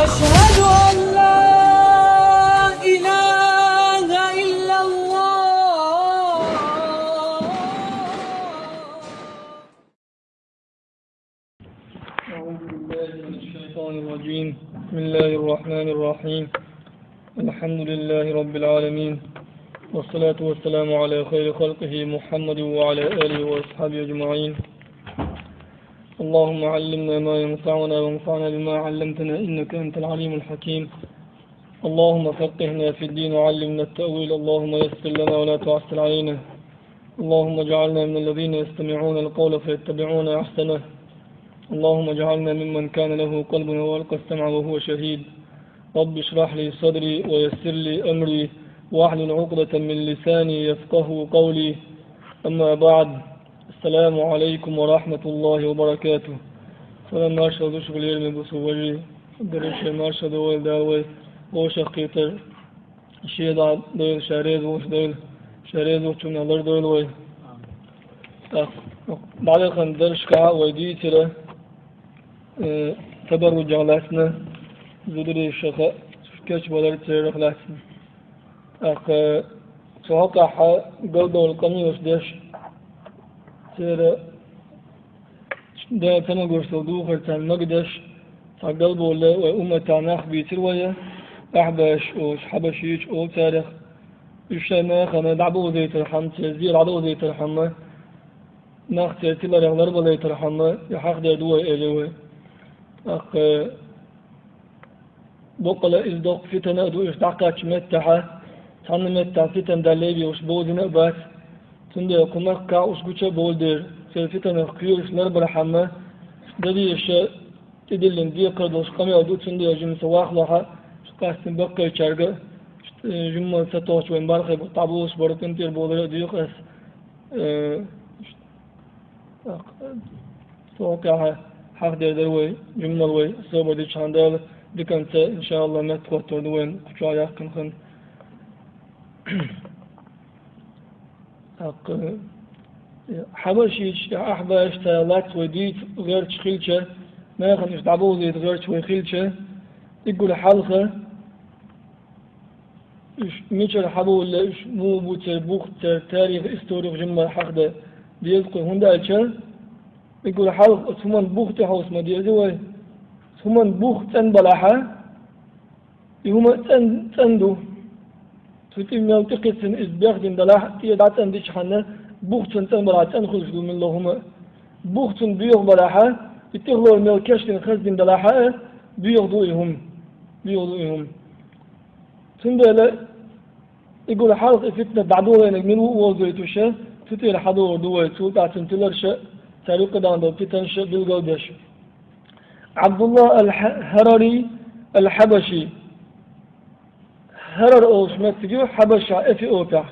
أشهد أن لا إله إلا الله. أعوذ بالله من الشيطان الرجيم. بسم الله الرحمن الرحيم. الحمد لله رب العالمين، والصلاة والسلام على خير خلقه محمد وعلى آله وأصحابه أجمعين. اللهم علمنا ما ينفعنا وانفعنا بما علمتنا إنك أنت العليم الحكيم. اللهم فقهنا في الدين وعلمنا التأويل. اللهم يسر لنا ولا تعسر علينا. اللهم اجعلنا من الذين يستمعون القول فيتبعون أحسنه. اللهم اجعلنا ممن كان له قلب وألقى السمع وهو شهيد. رب اشرح لي صدري ويسر لي أمري واحلل عقدة من لساني يفقه قولي. أما بعد، السلام عليكم ورحمة الله وبركاته. سلام مارشد شغل يرمي بسوجي درش مارشد والداوي وشقيتر شيدا دول شاريز وش دول شاريز وشون الله دول وي بعد خن درش كا ودي ترى تدرج علاسنا زدري الشخاء كش بدر ترى خلاسنا توقع قلده القميص دش ترى ده تنقر صدوق تان مقدش تقلبه ولا وأمة ناخ بيتر ويا أحبش أو حبشيش أو تاريخ الشنا خنا دعبو زي ترحم تزير عدو زي ترحمه ناخ ترتيلا رغلر بلا ترحمه يحق ده دوا إلوه بقول إزدق فتنة دو إشتاقات متحة تان متح فتن دليبي وش بودنا بس تندي قمك كا وش قتش بولدر فتنة خيوش لرب رحمه دلي الشيء تدلين دي قردوش قمي أدو تندي جم سواخ لها قاستن بقى يشارك جم ستوش وين بارخي بطابوس بركن تير بولدر ديوخ اس توقعها حق دروي جمل وي صوب دي شاندال دي كانت إن شاء الله ما تقطر دوين كشايا كنخن حبشيش أحبش تلات وديت غير تشخيلشة ما يخن يشتعبوه زي غير تشخيلشة يقول حلقة ميشر حبو ولا مو بوتر بوخت تاريخ استوريخ جمع حق ده بيذكر هندا الشا يقول حلقة ثمان بوخت حوس ما ديزوي ثمان بوخت بلاحة يهما تندو تتم يلتقط إزباق دين دلاح يدعت أنديش حنا بوخت بلاحة تنخرج من اللهم بوخت بيوغ بلاحة يتغلو الملكش دين خز دين دلاحة بيغضوئهم تندل يقول حالق فتنة بعدوها من وزيت وشة تطير حضور دوي سلطة تنتلر شة تاريخ دان دو فتن شة بالقودش. عبد الله الهرري الحبشي هرر أوش متجو حبشة إفي أوتح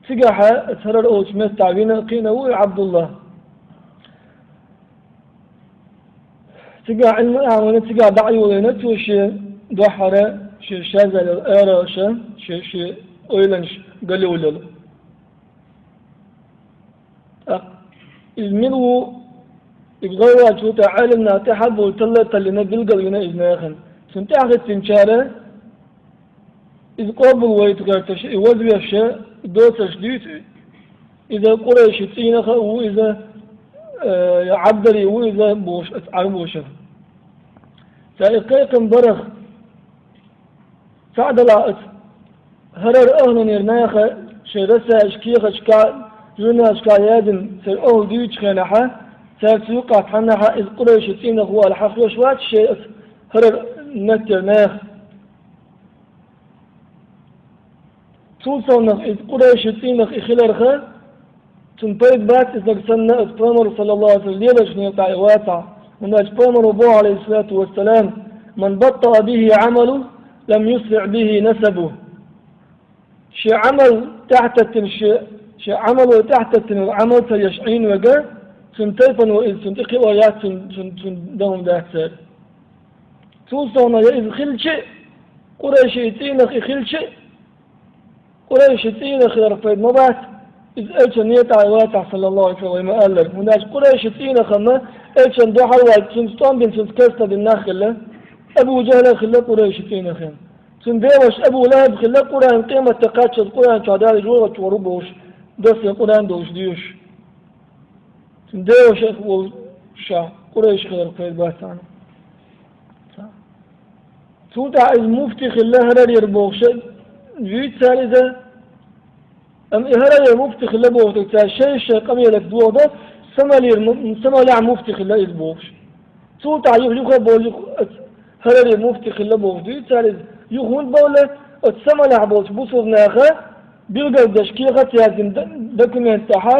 تجاه هرر أوش متعبين قينا عبد الله تجاه علم أعمال تجاه دعي ولينا توش دوحرة شازل الأرى شيء أيلنش قالوا له المنو يبغوا شو تعلمنا تحب وتلا تلنا بالقلنا إذناخن سنتأخذ تنشارة إذا قبل ويتغير يوزع الشيء دوت شديد إذا قريش تينخ وإذا عبدري وإذا بوش عربوشه تأقيكم برخ سعد لاءت هرر أهل يرناخ شرسة أشكيخ أشكال جنا أشكال يادن سر أهل ديوش خناحة سر سيوقع حناحة إذ قريش تينخ هو الحقيقة شوات شيء هرر نترناخ توصلنا إذ قريش تينخ إخلالخا تنطيد بات إذا سنة أتبامر صلى الله عليه وسلم ليش نيطع واتع من أتبامر أبو عليه الصلاة والسلام من بطأ به عمله لم يسرع به نسبه. شيء عمل تحت شيء عمله تحت العمل فيشعين وجا سنتيفا وإذ سنتقي ويات سندهم داكتر توصلنا إذ خل شيء قريش يتينخ خل شيء قريش يتينخ رفيد مبات إذ أجن يتع واتع صلى الله عليه وسلم قال لك هناك قريش يتينخ ما أجن دوحة وات سنستان بن سنسكستا بالناخلة أبو جهل خلا قريش فينا خير سنديوش أبو لهب خلا قرآن قيمة تقاتش القرآن شادار جوغة وربوش دس القرآن دوش ديوش سنديوش أخو شا قريش خير خير باسان سودا المفتي خلا هرر يربوش جيت ثالثة أم هرر المفتي خلا بوش شيء قمي لك دوغة سمالي مفتي خلا يربوش سودا يخلق بوش هرر المفتي خلا بوش جيت ثالث يخون بوله السمالي عبوش بوصل ناخه بيلقى دشكيغة يازم دوكيمنت تاعها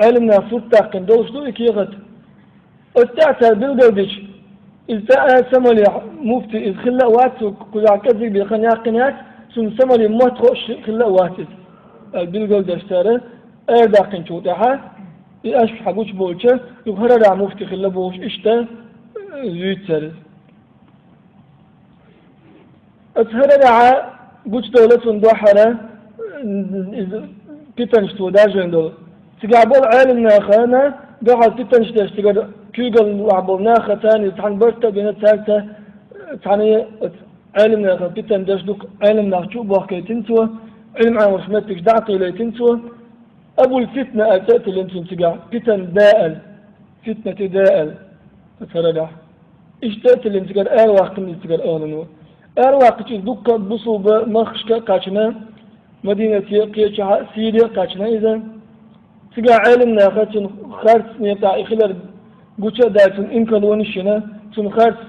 علمنا فوت تاقن دوشتو إكيغة التعتها بيلقى دش إذا سمالي مفتي إذ خلا واتو كل عكذي بيخن يقنات سن سمالي مطرش خلا واتس بيلقى دشتاره داقن شو تاعها إيش حقوش بولشه يظهر على مفتي خلا بوش إشتا زيت سرز أظهر على قوش دولة ضحرة تتنشتو داجن دول تقابل عالم ناخانا قاعد تتنشتش تقعد كيقل وعبل ناخا تاني تحن برتا بين ثالثة تعني عالم ناخا تتندش دوك علم ناخشو باقي تنسوا علم عن وشمتك دعطي لي تنسوا أبو الفتنة أتأت اللي انتم تقع فتن دائل فتنة دائل تترجع إيش تأت اللي انتقال وقت اللي انتقال أغنى وقت دوك بصوب مخشكا قاشنا مدينة قيشها سوريا قاشنا إذا تقع علم ناخاتن خارس نيتا إخلال قوشا دايتن إنكالونيشنا تن خارس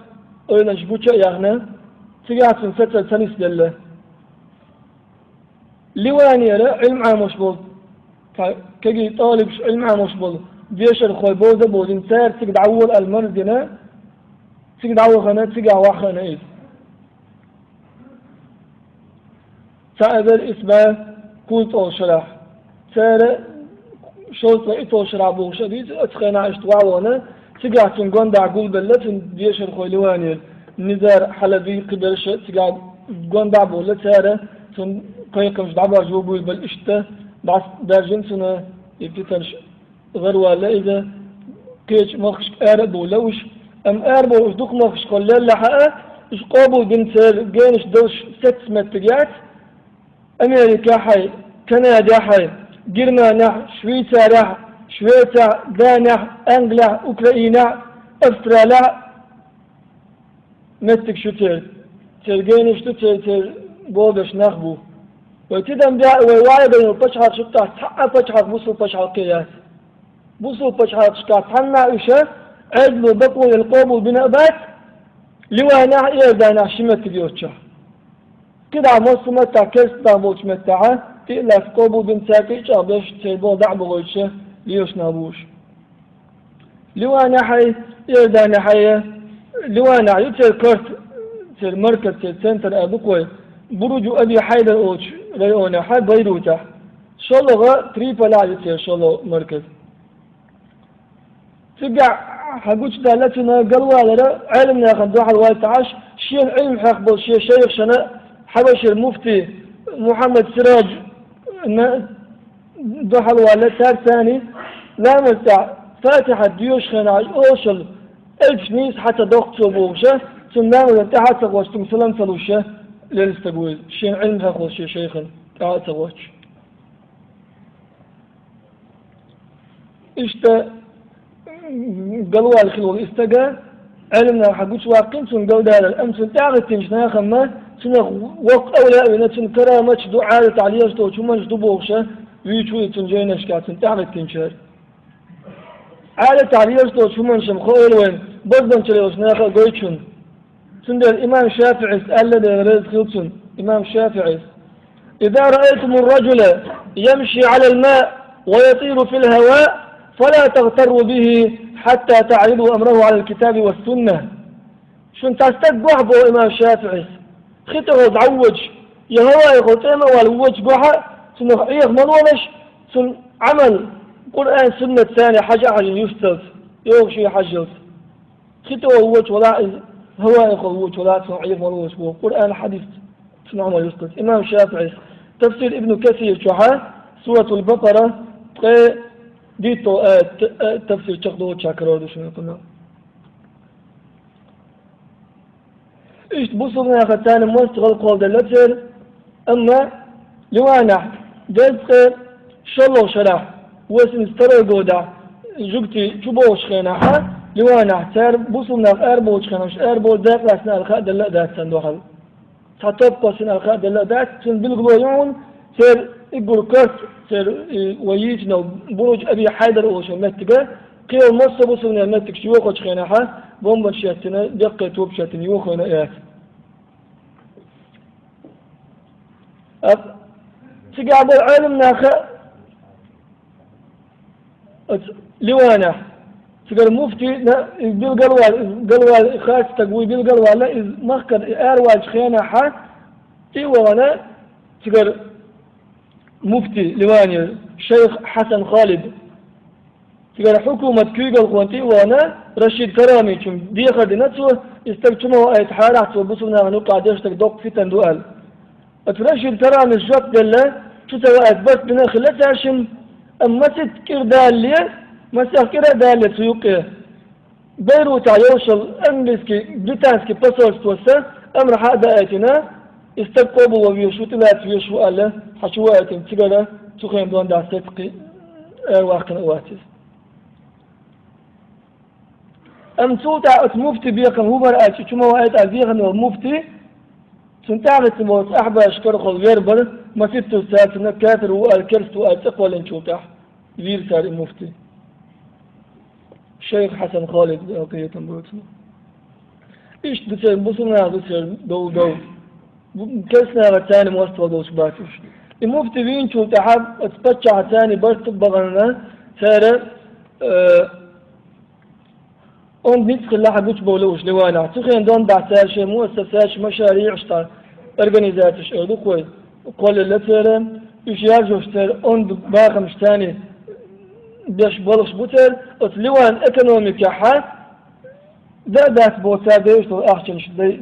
أولنش قوشا يغنى تقع تن ستة سنس لله لواني علم عاموش بول كي طالب علم عاموش بول بيشر خوي بوزا بولين سار تقد عول المرزنة تقد عول خنا تقع واخنا إذ سأذر اسمه كنت أو شرح سارة شوط إتو شرح بوش شديد أتخينا عشتوانا تقع تنقون دع قول بلت ديش الخويلواني نزار حلبي قدرش تقع قون دع بولا سارة تن قيقمش دعبا جوبول بالإشتة بعض دارجن سنة يبتتنش غروا لا إذا كيش مخش أرب ولوش أم أرب وش دوك مخش قلال لحقه إش قابل بنت جانش دوش 6 متريات أمريكا حي كندا حي جرمانيا سويسرا شويسرا دانيا أنجليا أوكرانيا أستراليا متك شو تلقيني شو بودش نخبو وتدم جاء وواي بين البشر شفتها حق بشر بوصل بشر قياس بوصل بشر شكات حنا إيشه عدلوا بقوا القوم بنبات لوانا إيه دانا شمت بيوتشه كده مصمت تكست داموش متاعه إلا سكوبو بنت ساكيش أبيش تيبو دعبو غيشه ليش نابوش لوانا حي يردان حي لوانا يتر كرت تر مركز تر سنتر أبوكوي بروجو أبي حيدر أوش ريونا حي بيروتا شلغة تريبلا يتر شلو مركز تقع حقوش دالتنا قلوا لنا علمنا خندوح الوالتعاش شيء علم حقبل شيء شيخ شنا حبش المفتي محمد سراج دحل ولا تار ثاني لا مستع فاتحة ديوش خناج أوصل 1000 نيس حتى ضغط صبوشة ثم تحت سقوش ثم سلام سلوشة للستقويز شيء علم هاخوش شيء شيخا تعال سقوش إشتا قالوا الخلول استقى علمنا حقوش واقين ثم قال هذا الأمس تعرف تنشنا خما سنة وقت أولى من كرامة دعاء تعليش تو شو منش دبوخشة ويشوي تنجينا شكاتن تعرف تنشر على تعليش تو شو منش مخول وين بردن تلوش ناخا قويتشون سند الإمام الشافعي سأل لنا رزق خلصن إمام الشافعي إذا رأيتم الرجل يمشي على الماء ويطير في الهواء فلا تغتروا به حتى تعرضوا أمره على الكتاب والسنة شن تستقبح بو إمام الشافعي خطر تعوج يهوى يخطيمه والوج بوحة سنة عيق منونش سن عمل قرآن سنة ثانية حاجة يستوز يوغشي حاجة خطر ووج ولا هوى يخوج ولا سن عيق منونش بو قرآن حديث سن عمل يستوز إمام الشافعي تفسير ابن كثير شوحة سورة البقرة ديتو تفسير تقدو تشاكرو شنو قلنا إيش بوصلنا ختان مستغل قول دلتر أما لوانا دزق شلو شرح واسم استرى جودا جبتي شبوش خينا ها لوانا تر بوصلنا أربوش خينا مش أربو داق لسنا الخاد دل دات سندوخل تطبق سنا الخاد دل دات سن بالقلويون سر يقول كرت سر ويجنا بروج أبي حيدر أوش متجا قيل مصر بوصلنا متج شيوخ خينا ها بومبا شاتنا دقة توب شاتنا يوخنا إياه تقعد العلم ناخ لوانا تقول مفتي بالقلوال خاص تقوي بالقلوال لا إذ مخكر أرواج خيانة ح إيوانا تقول مفتي لواني شيخ حسن خالد تقول حكومة كيغل خوانتي وانا رشيد كرامي شم دي خدنته استبتموا أي تحارات وبصنا نقع ديشتك دوق فتن دوال أترشد كرامي الجواب دلله شو سويت بس بنا خلتها شم أما تذكر دالي ما تذكر دالي سيوقي بيروت يوصل أمريكي بريطانسكي باسورس توسع أمر هذا آتنا استقبوا ويشو تلات ويشو ألا حشوات تقرأ تخيم دون داستقي واقن أواتس أم توتا مفتي بيقن هو برأتي شو ما وقت أبيقن المفتي سنتعرف موت أحبا أشكر خل غير بر ما في تسات نكاتر والكرس والتقوى لنشوتح غير صار المفتي الشيخ حسن خالد بقية بروتنا إيش بتصير بصنا بتصير دو كسنا غتاني موستوى دوش باتوش المفتي بين شوتح أتبتش عتاني برت بغنا صار أون ندخل لها بوش بولوش لوانا تخين دون بعثال شيء مؤسسات مشاريع اشتغل أرجانيزاتش أردو كويس قول اللي ترى إيش يرجوش ترى أون باخم ثاني بيش بولش بوتر أتلوان إقتصادي حا ده بوتا بيش تو أحسن شدي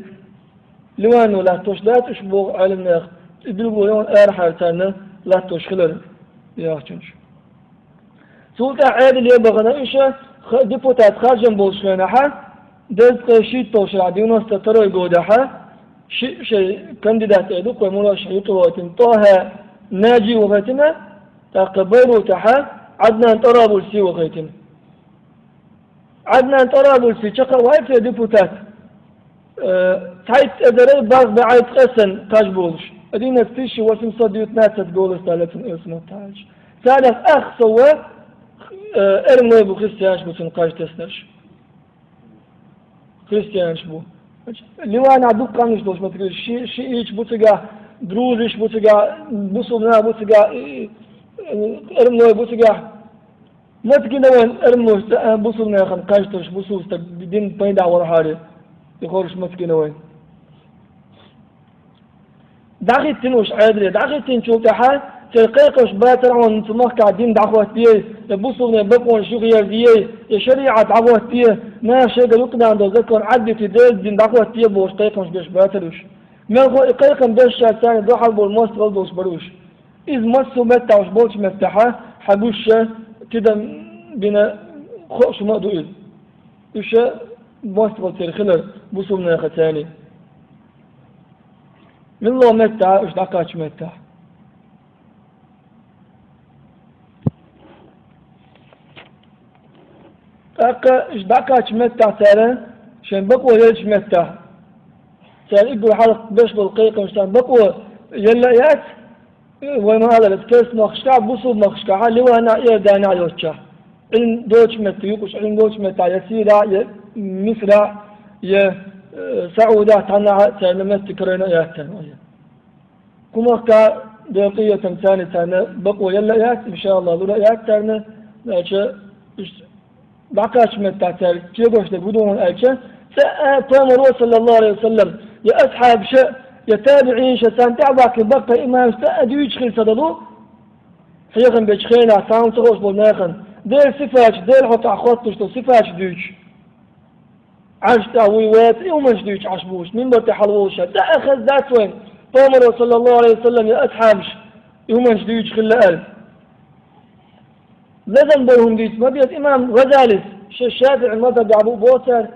لوان ولا توش ده تشبه علم ناخ بيقولون أرحل تانا لا توش خلر يا أحسن سلطة عاد اللي بغنا إيشه ديبوتات خارجن بولشنا ها دز شيء توشر عديون استطروا يقوده ها شيء كانديدات يدوك ومرشح يطواتن طه ناجي وغيتنا تقبلوا تها عدنا ترابل سي وغيتنا عدنا ترابل سي شقا وايف ديبوتات تعيت ادري بعض بعيد قسن تاج بولش ادينا ستيشي واسم صديوت ناتت تقول استالتن اسمه تاج ثالث اخ سوى ارمي بو خريستيانش بو تنقاش تسنرش خريستيانش بو اللي وانا عدوك قانش دوش ما تقول شي ايش بو تقع دروزش بو تقع بوصلنا بو تقع ارمي بو تقع ما تقول وين ارمي بوصلنا خنقاش توش بوصل دين بين ورا حالي يخرج ما تقول وين داخل تنوش عادل داخل تنشوف تحال تلقيقش باتر عن تمخ قاعدين دعوات بيه يبصوا بقون شغير بيه شريعة دعوات بيه ما شيء قلقنا عند ذكر عدي تدل دين دعوات بيه بوش قيقش بيش باترش ما هو قيقم بيش شاتان دوحل بالمصر والبوش بروش إذ مصر متى وش بولش مفتحة حبوش كده بنا خوش ما دوئل إيش مصر والتير خلر بصوا ختاني من الله متى إيش دعكاتش متى أكا إيش دعكاتش متى ترى شن بقوا ليش متى ترى يقول حالك بيش بالقيقة مش بقوا يلا يات وما هذا الكيس مخشكا بوصل مخشكا اللي هو أنا إيه دانا على وجهه إن دوش متى يقولش إن دوش متى يسيرا ي مصر ي سعودة تنا تنا متى كرنا ياتنا كما كا دقيقة ثانية تنا بقوا يلا يات إن شاء الله ولا يات تنا نأشى بعكاش متى ترى كيفوش تقولون أشى فأمر صلى الله عليه وسلم يا أصحاب شيء يتابعين شسان تعبك بقى إمام أديوش خير صدلو حيخن بيشخينا ساون تغوش بالناخن دير صفاش دير حط أخوات تشتو صفاش ديوش عاش تعويوات يومش ديوش عشبوش من برتي حلوش دا أخذ ذات وين فأمر صلى الله عليه وسلم يا أصحاب يومش ديوش خلا ألف لازم بهم ديت ما بيت إمام غزالي الشافعي المذهب أبو بوسر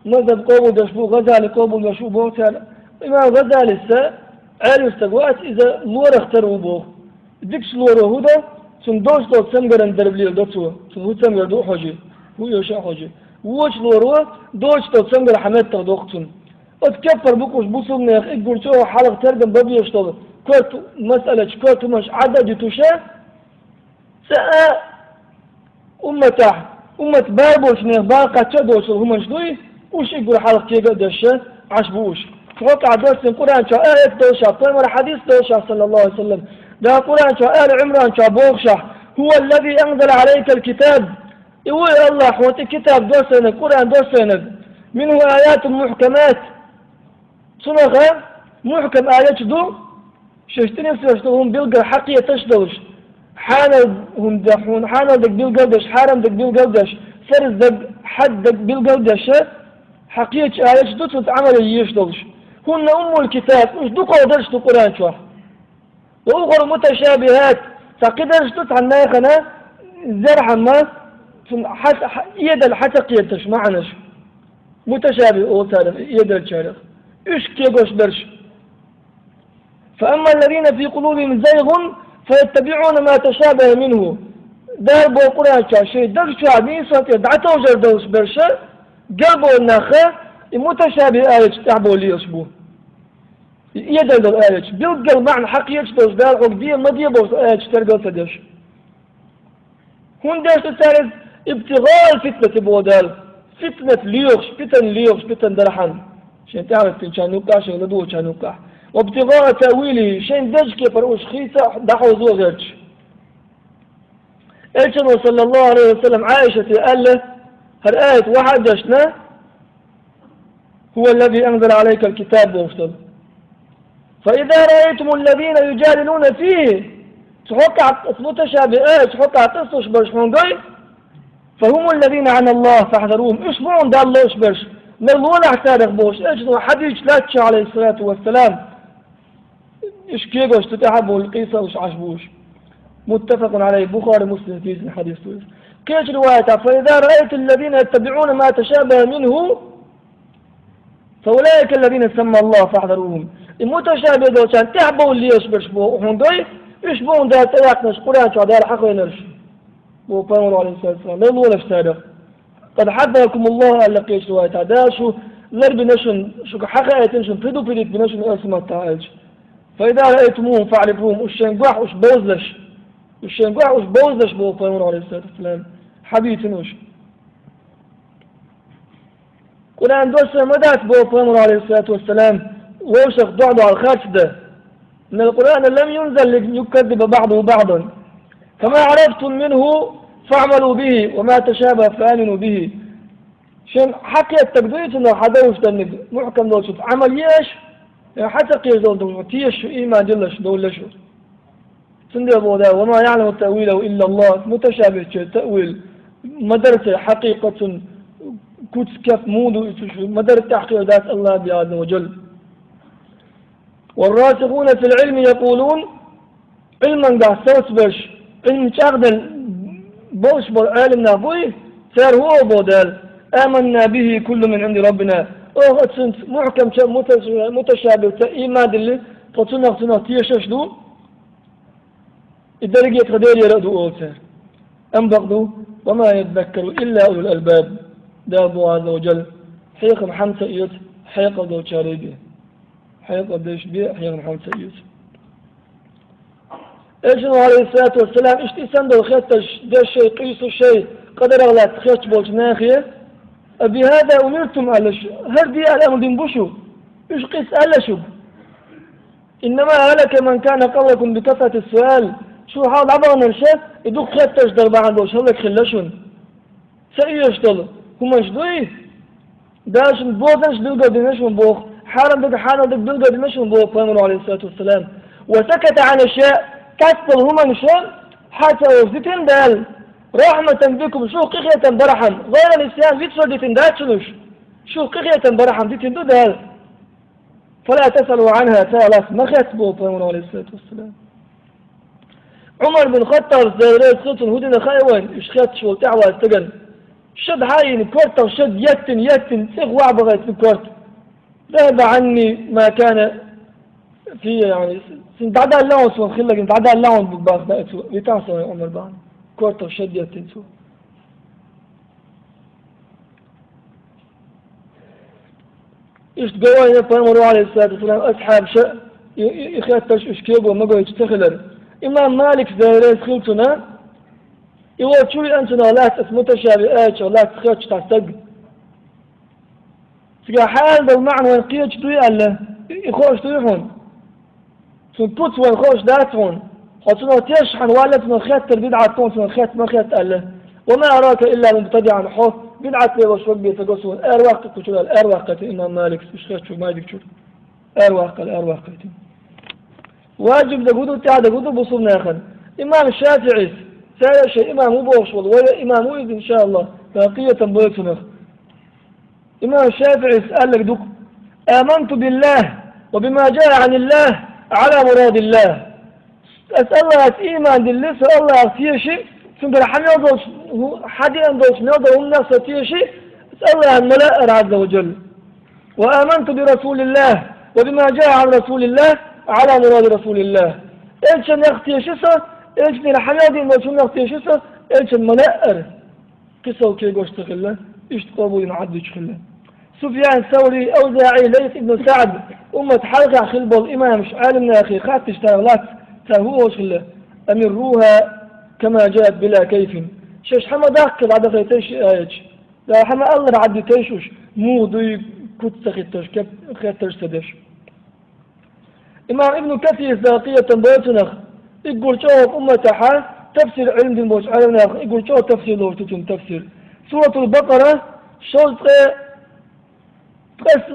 مذهب قوم دشبو غزالي قوم دشبو بوتال إمام غزالي السا عالي استقوات إذا لور اختاروا بوه ديكش لور هودا ثم دوش دوت سمجر اندربليل دوتوا ثم هو سمجر دو حجي هو يوشا حجي ووش لوروا دوش دوت سمجر حمد تغدوقتن اتكفر بكوش بوصل نيخ اقول شو حلق ترجم بابي يشتغل كوت مسألة كوت مش عدد تشا سأ أمة بابوش نيخ باقة تدوش هم شدوي وش يقول حلق كيقا دشا عشبوش توقع درس القرآن شو آية دوشا طيب حديث دوشا صلى الله عليه وسلم ده القرآن شو آل عمران شو بوغشا هو الذي أنزل عليك الكتاب يقول الله حوتي كتاب دوسنك القرآن دوسنك منه آيات محكمات صنغة محكم آيات دو ششتني سوشتهم بيلقى حقية تشدوش حانا هم دحون حانا دك بيلقردش حارم دك بيلقردش فرز دك حد دك بيلقردش حقية آيات دو تتعمل يشدوش هن أم الكتاب وش دو قدرش دو قرآن شوح وأخر متشابهات تقدرش تتعن نايخنا زرحا ما يد الحتى قيتش معناش متشابه أو سالم يد الشارع إيش كيغوش برش فأما الذين في قلوبهم زيغ فيتبعون ما تشابه منه دار بو قرآن شيء دار شعبي صوت دعته وجردوش برشا قلبه الناخة متشابه آية تعبوا لي يصبوه يدل الآية بالقلب معنى حقيقة دوش دار عقدية مضية بوش آية ترقل تدش هون داش الثالث ابتغاء الفتنة بودال فتنة ليوش فتن درحان شين تعرف كان يوقع شين ندوه كان يوقع وابتغاء تأويله شين دج كيف روش خيسة دحو زو غيرش إيشن صلى الله عليه وسلم عائشة قال له هالآية واحد دشنا هو الذي أنزل عليك الكتاب وفصل فإذا رأيتم الذين يجادلون فيه تحقق متشابهات تحقق تصلش برشمون فهم الذين عن الله فاحذروهم اشبعون دا الله اشبرش نلونا احتارق بوش اجنوا حديث لاتش عليه الصلاة والسلام اش كيغوش تتحبوا القيسة وش عشبوش متفق عليه بخاري مسلم في الحديث كيش رواية فإذا رأيت الذين يتبعون ما تشابه منه فأولئك الذين سمى الله فاحذروهم المتشابه دو كان تحبوا اللي يشبرش بو هندوي يشبون دا تياقنش قرآن شو دار حق وينرش بو بامر عليه الصلاة والسلام لا نقول افساده قد حذركم الله ألا قيش رواية داشو لرب نشن شو حقائة نشن فدو فديت بنشن اسمه تعالج فإذا رأيتموهم فاعرفوهم الشنقوح وش بوزلش بو بامر عليه الصلاة والسلام حبيت نوش قرآن دوس مدات بو بامر عليه الصلاة والسلام ووشق ضعض على الخارج ده إن القرآن لم ينزل ليكذب بعضه بعضا فما عرفتم منه فاعملوا به وما تشابه فآمنوا به شن حكي التقدير إنه حدوش تنك محكم دوشت عمل ياش حتى قيش دول تيش إيمان جلش دولشو سندي أبو دا وما يعلم التأويل إلا الله متشابه تأويل مدرسة حقيقة كتس كف مودو مدرسة تحقيق ذات الله عز وجل والراسخون في العلم يقولون علما دا سوس برش علم شاغدل بوش بالعالم نابوي سير هو بودال آمنا به كل من عند ربنا أغسنت محكم متشابه إيمان اللي فتنغ تيششدو الدرجة قدير يردو أوتر أم بغضو وما يذكر إلا أولو الألباب دابو عز وجل حيق محمد سيد حيق دو شاريبي حيق ديش بيه حيق محمد سيد إيشنو عليه الصلاة والسلام إشتي سندو خيطش ده الشيء قيسو الشيء قدر أغلات خيطش بولش ناخية بهذا أمرتم ألش هردي الأمر دين بوشو إيش قيس ألشو إنما هلك من كان قبلكم بكثرة السؤال شو حال عبرنا الشيء يدوك خيطش دربا عندوش هلك خلشون سأيش دلو هم اشدوي داش بوزنش دلقا دينشون بوخ حالا دك دلقا دينشون بوخ فامروا عليه الصلاة والسلام وسكت عن أشياء كسر هم نشان حتى وزدتين دال رحمة بكم شو قيخية برحم غير الإسلام يتصل ديتين دال شنوش شو قيخية برحم ديتين دال فلا تسألوا عنها ثلاث ما خطبوا فامروا عليه الصلاة والسلام عمر بن خطر زيريت خطن هدنا خايوين إش خط شو تعوى استقل شد هاي كورت وشد يتن تغوى بغيت الكورت ذهب عني ما كان في يعني سنتعدى اللون سوى خلك سنتعدى اللون بالباخ بقتو بتعصوا يا عمر بعد كورت وشد يتن سوى يشتقوا هنا فهموا عليه الصلاة والسلام أصحاب شيء يخاتش إشكيب وما قوي يشتغلن إمام مالك زيريس خلتنا يقول شوي أنتنا لا متشابهات ولا تخاتش تعتق تقع حال ذو معنى ويقيتش توي ألا يخوش تويحون سن بوت ويخوش داتون حتنا تيشحن والتنا خاتر بدعة تون سن خات ما خات ألا وما أراك إلا مبتدعا حوث بدعة لي وشوق بيتقصون وقت كتشول وقت إمام مالك مش خاتشو ما يدك شو وقت واجب دقودو تعال دقودو بصوم آخر إمام الشافعي سأل شيء إمام بوش ولا إمام ويد إن شاء الله بقية بيتنا إمام الشافعي سأل لك دوك آمنت بالله وبما جاء عن الله على مراد الله أسأل الله إيمان بالله سأل الله في شيء ثم رحم يوضوش حدي أندوش نوضو هم نفس في شيء أسأل الله الملائكة عز وجل وآمنت برسول الله وبما جاء عن رسول الله على مراد رسول الله إيش نختي شسه إيش نحمادي ما نختي شسه إيش المنائر كسو كي قوش تخله إيش تقابو ينعدي تخله سفيان الثوري أوزاعي ليث ابن سعد أمة حلقة خلبه الإمام مش عالم يا أخي خاتش تغلات تهوه خله أمروها كما جاءت بلا كيف شش حما داخل بعد خيتش آيش لا حما الله عد تيشوش مو ضي كنت سخيتش كيف خيتش تدش إمام ابن كثير ذاتية بيتنخ يقول شوف أمتها تفسير علم دين بوش علمنا يقول شوف تفسير لو تتم تفسير سورة البقرة شوز تقص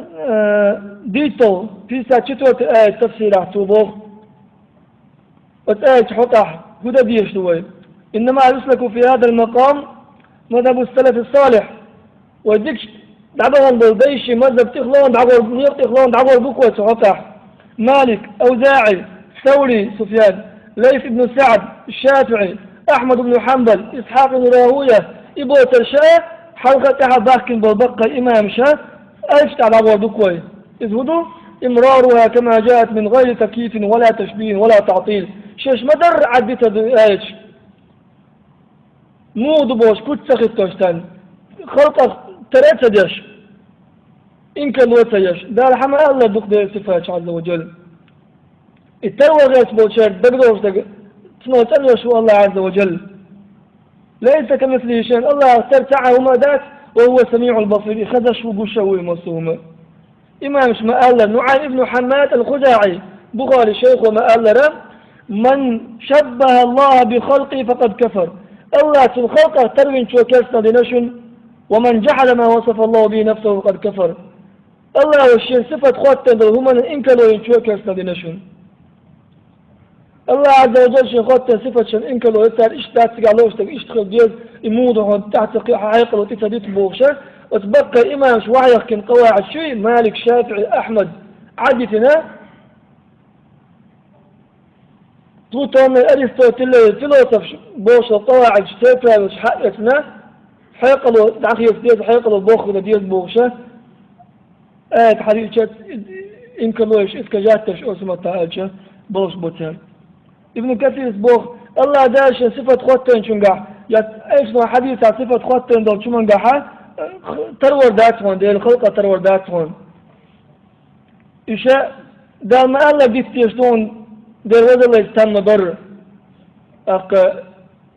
ديتو في ساتشتوة آية تفسير احتوبوه وتآية حقح هدى ديش دوي إنما يسلك في هذا المقام مذهب السلف الصالح ويديكش دعبهم بالبيشي مذهب تخلون دعبور بكوة حقح مالك أوزاعي ثوري سفيان ليث بن سعد الشافعي أحمد بن حنبل إسحاق بن راهوية إبو ترشاء حلقتها باكن بالبقى إمام شاه أيفتع دعبور بكوة إذ إمرارها كما جاءت من غير تكييف ولا تشبيه ولا تعطيل شش مدر عدت آيش مو دبوش كنت سخت توشتان خلقه تريت ديش إن كان وتيش دار حما الله دق ده صفات عز وجل التروى غير بوشر دقدوش دق تنوت شو الله عز وجل ليس كمثله شيء الله ترتعه وما ذات وهو سميع البصير خدش وقشوي مصومه إمام ما قال نعيم ابن حماد الخزاعي بخاري شيخ وما قال من شبه الله بخلقه فقد كفر الله خلقه تروين شو كسنا لنشن ومن جحد ما وصف الله به نفسه فقد كفر الله والشين صفة خواتن هم إنك لو ينشو كسنا لنشن الله عز وجل شين خواتن صفة شن إنك لو يتعال إشتات سقالوش تك إشتخل ديز إموضهم تحت حقيقة وتتديت بوغشة وتبقى إمام شوعي كن قواعد شوي مالك شافعي أحمد عدتنا توتون أرسطوتل فيلوسف بوش القواعد شتيفا وش حقتنا حيقلوا دعخيس ديز حيقلوا بوخ ديز بوغشة حديث شات إنك لوش إسكا جاتش أسمى تاالشة بوش بوتر ابن كثير بوخ الله داش صفة خوتين شنقع إيش ما حديث عن صفة خوتين دول شو منقعها ترور داتون دي الخلقة ترور داتون إيشا دال ما الله بيستيشتون دي الوزر اللي يستم ضر أق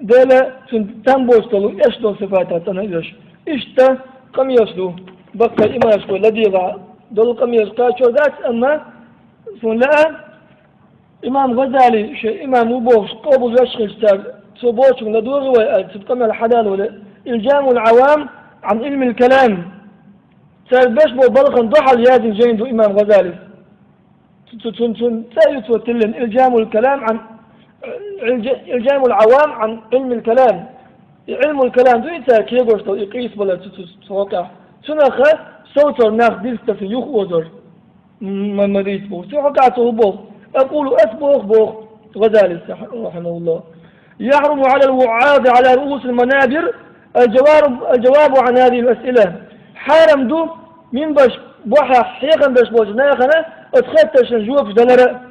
ديلا شن تنبوشتلو إيش دون صفاتها تنهيش إيشتا قم يشلو بقى إما يشكو لديغا دول قم يشكا شو ذات أما سون لا إمام غزالي شيء إمام وبوش قوبو يشخص تاج سبوش من دور تتقمع الحلال ولا إلجام العوام عن علم الكلام سالبش بو بلغن ضحى اليادي جيندو إمام غزالي سايت وتلن إلجام الكلام عن إلجام العوام عن علم الكلام علم الكلام دو إنسا كيغوش تو إقيس بلا تتوقع سنخ صوتر ناخ ديستا في يخ وزر ما مريت بو سوحكاته بو أقول أسبوخ بوخ غزالي رحمه الله يحرم على الوعاظ على رؤوس المنابر الجواب عن هذه الأسئلة حارم دو من باش بوحة حقيقا باش بوش ناخنا اتخذت شنجوف دلرة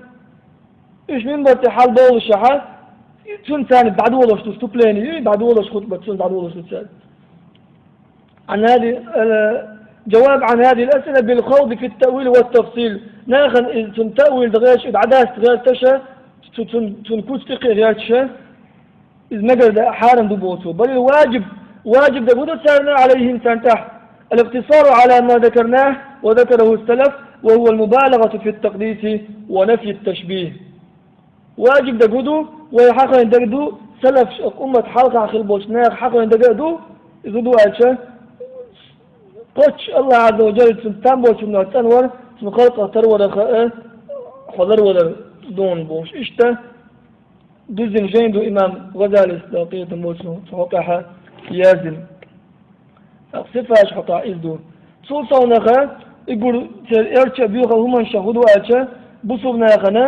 إيش من بات حال دول الشحة تون ثاني بعد ولا شو تبلاني بعد ولا شو خطبة تون بعد ولا شو تسال عن هذه جواب عن هذه الأسئلة بالخوض في التأويل والتفصيل ناخن إذا تون تأويل دغاش إذا عداس غير تشا تون كوت تقي غير تشا إذا نقدر حارم دبوتو بل الواجب واجب دبوتو سارنا عليه إنسان تحت الاقتصار على ما ذكرناه وذكره السلف وهو المبالغة في التقديس ونفي التشبيه واجب دقودو ويحقا يندقدو سلف أمة حلقة عخل بوشناق حقا يندقدو يزودو عيشة قوش الله عز وجل سنتان بوش من التنور سنخلق ترور حضر ولا دون بوش اشتا دزن جيندو إمام غزالي استاقية موشنو سحقها يازن صفاش حطا إزدو صوصا ونخا يقول ارتشا بيوخا هما شهدوا عيشة بصوبنا يخنا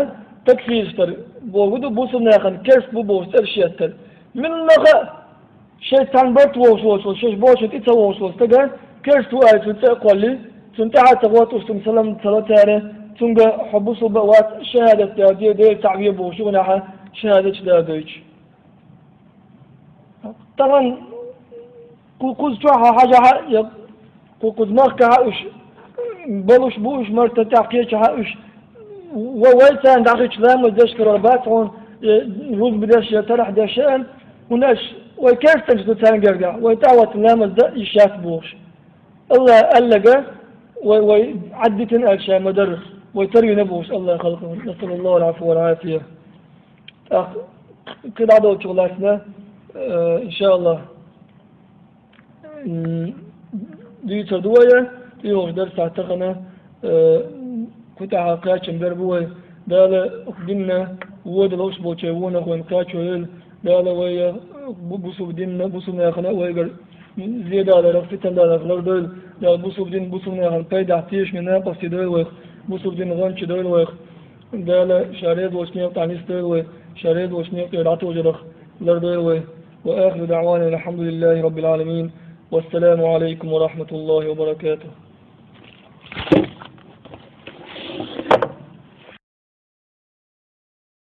تكفير اشتر بوغدو بوصلنا يخن كيرس بوبوش ارشيتر من النخا شيطان برت ووش شيش بوش اتسا ووش تقا كيرس تو آية تقول لي تنتعى تغوات وستم سلام ثلاثة تنقى حبوصو بوات شهادة تادية دي تعبير بوشو نحا شهادة دادوش طبعا قوز توحا حاجة قوز ماركا هاوش بلوش بوش مرتا تعقيش هاوش وويسان داخل كلام وداش كرابات هون روز بداش يطرح داشان وناش ويكاش تجدو تانقرقع ويتعوى تلام الدا يشاف بوش الله ألقى ويعدتن ألشا مدرس ويتري نبوش الله خلقه نسأل الله العفو والعافية كده عدو شغلاتنا إن شاء الله دي تردوية دي درس اعتقنا كنت حقاش مدربوه دالا دينا وود لوش بوچيونا خوين كاتشو يل دالا ويا بوسو دينا بوسو ناخنا ويقر زيادة على رفتن دالا غلر دول دالا بوسو ناخن بايد احتيش من ناقص دول ويخ بوسو دين غانش دول ويخ دالا شاريد وشنيق تعنيس دول ويخ شاريد وشنيق يرعتو جرخ غلر دول ويخ وآخر دعوانا الحمد لله رب العالمين والسلام عليكم ورحمة الله وبركاته.